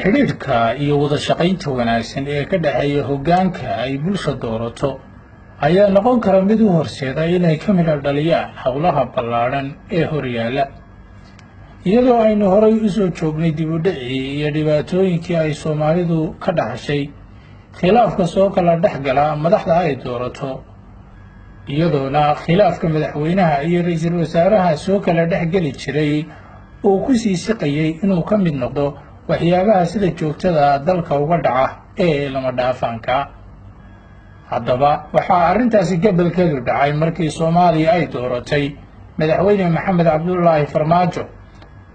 xiriirka iyo wada shaqaynta wanaagsan ee ka dhaxeeya hoggaanka ay bulsha doorato ayaa noqon kara mid u horseeda inay ka midha dhaliyaan howlaha ballaadhan ee horyaala iyadoo aynu horay u soo joognay dib u dhicii iyo dhibaatooyinkii ay Soomaalidu ka dhaxashay khilaafka soo kala dhexgala madaxda ay doorato iyadoona khilaafka madaxweynaha iyo ra'iisul wasaaraha soo kala dhexgali jiray oo ku sii siqayay inuu ka mid noqdo waxyaabaha sida joogtada dalka uga dhaca ee lama dhaafaanka haddaba waxaa arrintaasi gabalkeedu dhacay markii Soomaaliya ay dooratay madaxweyne Maxamed Cabdullaahi Farmaajo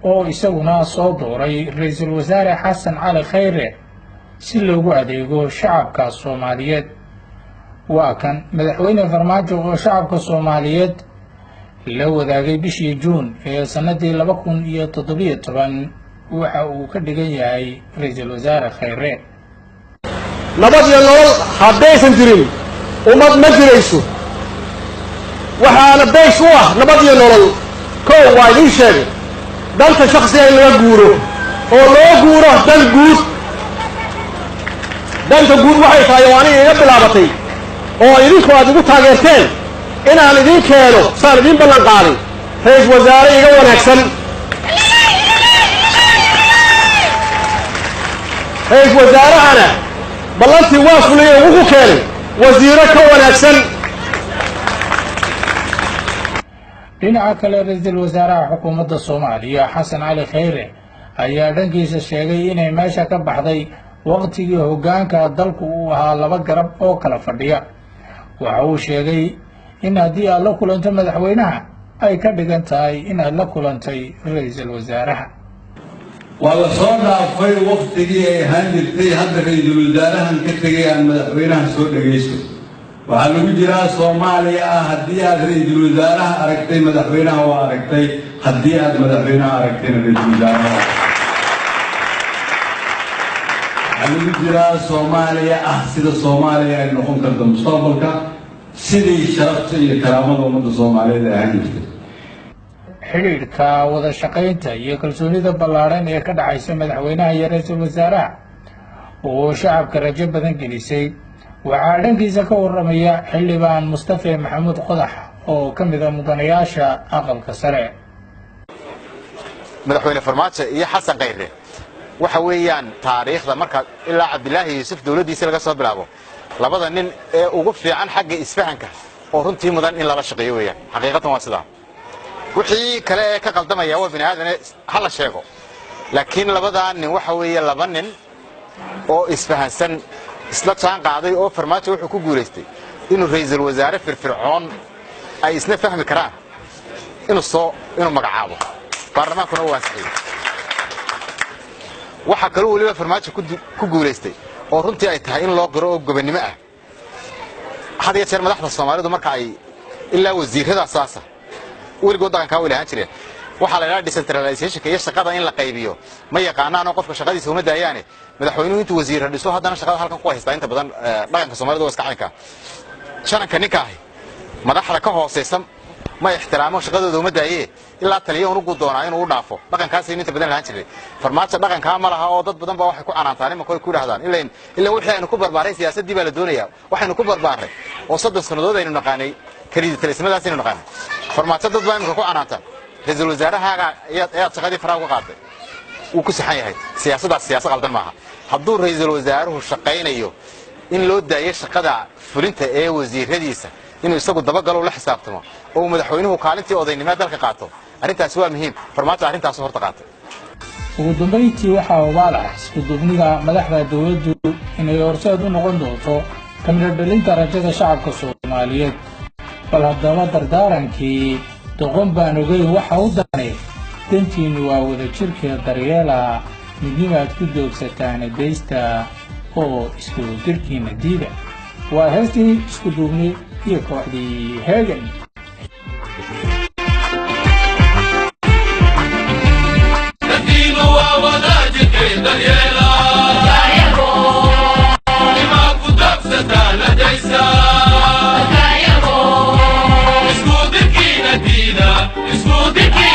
oo isaguna soo dooray ra'iisul wasaare Xasan Cali Khayre si loogu adeego shacabka Soomaaliyeed waa kan madaxweyne Farmaajo oo shacabka Soomaaliyeed la wadaagay bishii Juun ee sanadii 2017 waxa uu ka dhigan yahay ra'iisul wasaare Khayre nabad iyo nolol haddaysan jirin ummad ma jirayso waxaana beesh u ah nabad iyo nolol kow waa idiin sheegay danta shakhsiga in laga guuro oo loo guuro dan guud danta guud waxay tahay oo aniga iga bilaabatay oo idinku aad igu taageerteen inaan idiin keeno saan idiin ballan qaaday ra'iisul wasaare iga wanaagsan ra'iisul wasaarahana ballantii waa fuliyay wuxuu keenay wasiiro ka wanaagsan dhinaca kale ra'iisul wasaaraha xukuumadda Soomaaliya Xasan Cali Khayre ayaa dhankiisa sheegay inay meesha ka baxday waqtigii hoggaanka dalku uu ahaa laba garab oo kala fadhiya waxa uu sheegay in haddii aad la kulanto madaxweynaha ay ka dhigan tahay inaad la kulantay ra'iisul wasaaraha wala soo dhaafay waqtigii ay ahaan jirtay hadda ra'iisul wasaarahan ka tagay aan madaxweynaha soo dhageysto waxaa lagu jiraa Soomaaliya haddii aad ra'iisul wasaaraha aragtay madaxweynaha waa aragtay haddii aad madaxweynaha aragtayna ra'iisul wasaaraha lagu jiraa Soomaaliya sida Soomaaliya ay noqon karto mustaqbalka sidii sharafta iyo karaamada ummadda Soomaaliyeed ay ahaan jirtay xiriirka wada shaqaynta iyo kalsoonida ballaaran ee ka dhaxaysa madaxweynaha iyo ra'iisul wasaaraha oo shacabka rajo badan gelisay waxaa dhankiisa ka waramaya xildhibaan Mustafa Maxamuud Qodax oo ka mid ah mudanayaasha aqalka sare madaxweyne Farmaajo iyo Xasan Khayre waxa weeyaan taariikhda marka ilaa Cabdilaahi Yuusuf dawladdiisa laga soo bilaabo labada nin ee ugu fiican xagga isfahanka oo runtii mudan in lala shaqeeyo weeyaan xaqiiqatan waa sidaa wixii kale ee ka qaldamaya waa bini'aadan hala sheego laakiin labada nin waxa weeye laba nin oo isfahansan isla jaan qaaday oo Farmaajo wuxuu ku guuleystay inuu ra'iisul wasaare firfircoon ay isna fahmi karaan inuu magacaabo baarlamaankuna waa saxiix waxa kale oo waliba Farmaajo ku guuleystay oo runtii ay tahay in loo qiro oo gobonimo ah had iyo jeer madaxda Soomaalidu marka ay ilaa wasiirada asaasa weligood dhaqanka u leeyahay jireen waxa la yiraahdaa decentralization iyo shaqada in la qaybiyo ma yaqaanaan qofka shaqadiisa uma daayaane madaxweynuhu intuu wasiir dhiso haddana shaqada halkan ku haysta inta badan dhaqanka Soomaalidu waa iska caynka shananka ninka ah madaxda ka hooseysan ma ixtiraamo shaqadooda uma daayee ilaa taliyo uu ugu doonaa inuu dhaafo dhaqankaas inta badan lahaan jiray Farmaajo dhaqanka ma laha oo dad badan baa waxay ku canaantaan ima ku yiraahdaan ilaa wixii aynu ku barbaaray siyaasadii baa la doonayaa waxaynu ku barbaaray oo 3 sanadood aynu naqaanay kaliya talismadaas aynu naqaanay Farmaajo dad baa imka ku canaantaan ra'iisul wasaaraha ayaa shaqadii faraha uga qaaday uu ku saxan yahay siyaasad qaldan maaha hadduu ra'iisul wasaaruhu shaqaynayo in loo daayo shaqada fulinta ee wasiiradiisa inuu isagu dabagalo la xisaabtamo oo madaxweynuhu kaalintii odaynimada dalka qaato arrintaas waa muhiim Farmaajo arrintaas horta qaatay ugu dambeyntii waxa uu baalay isku duubnida madaxda dawladdu inay horseed u noqon doonto kamid dhalinta rajada shacabka Soomaaliyeed bal haddaba dardaarankii doqon baan ogeyn waxa uu daanay dantiinu waa wada jirka daryeela midnimaad ku doogsataan deysta oo isku jirkiina diida waa heestii isku duubni iyo kooxdii Heegan dantiinu waa wada jirka daryeela midnimaad ku doogsataan deysta isku jirkiina diida isku jirkiina